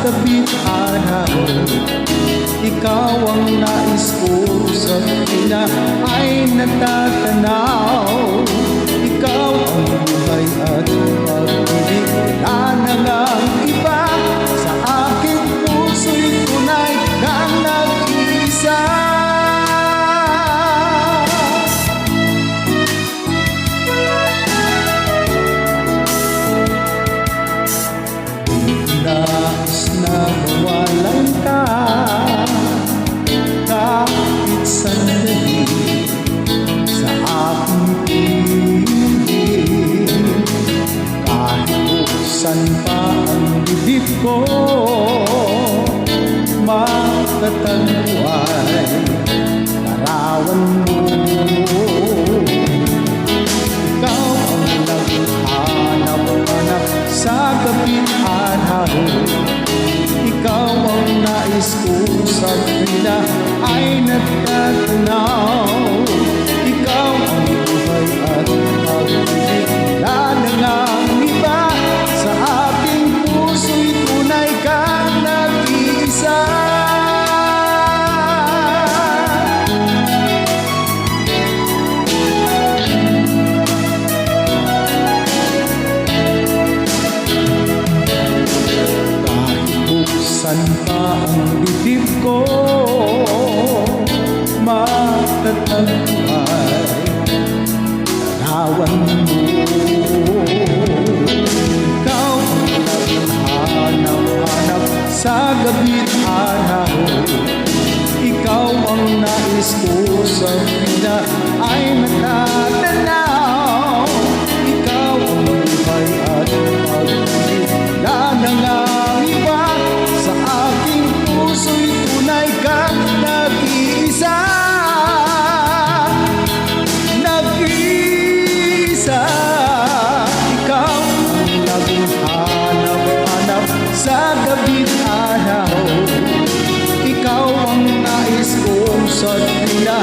gabi't araw. Ikaw ang nais ko sa tuwina ay natatanaw. Ikaw ang buhay at pag-ibig, wala na ngang iba. Sa aking puso'y tunay kang nag-iisa. Nais na mawalan ka kahit sandali sa aking piling. Kahit buksan pa ang bibig ko, makatanduay larawan mo. Ikaw ang naghanap-hanap sa gabi't araw. Ikaw ang nais ko sa tuwina ay nagtatanaw. Ikaw ang buhay at pag-ibig, wala na ngang iba. Sa aking puso'y tunay kang nag-iisa. Saan pa ang bibig ko, matatagpuan larawan mo. Ikaw ang naghanap-hanap sa gabi't araw. Ikaw ang nais ko sa tuwina ay natatanaw. Ikaw ang buhay at pag-ibig, wala na ngang iba. Sa aking puso'y tunay kang nag-iisa. Nag-iisa. Ikaw ang naghanap-hanap sa gabi't araw. Ikaw ang nais kong sa tuwina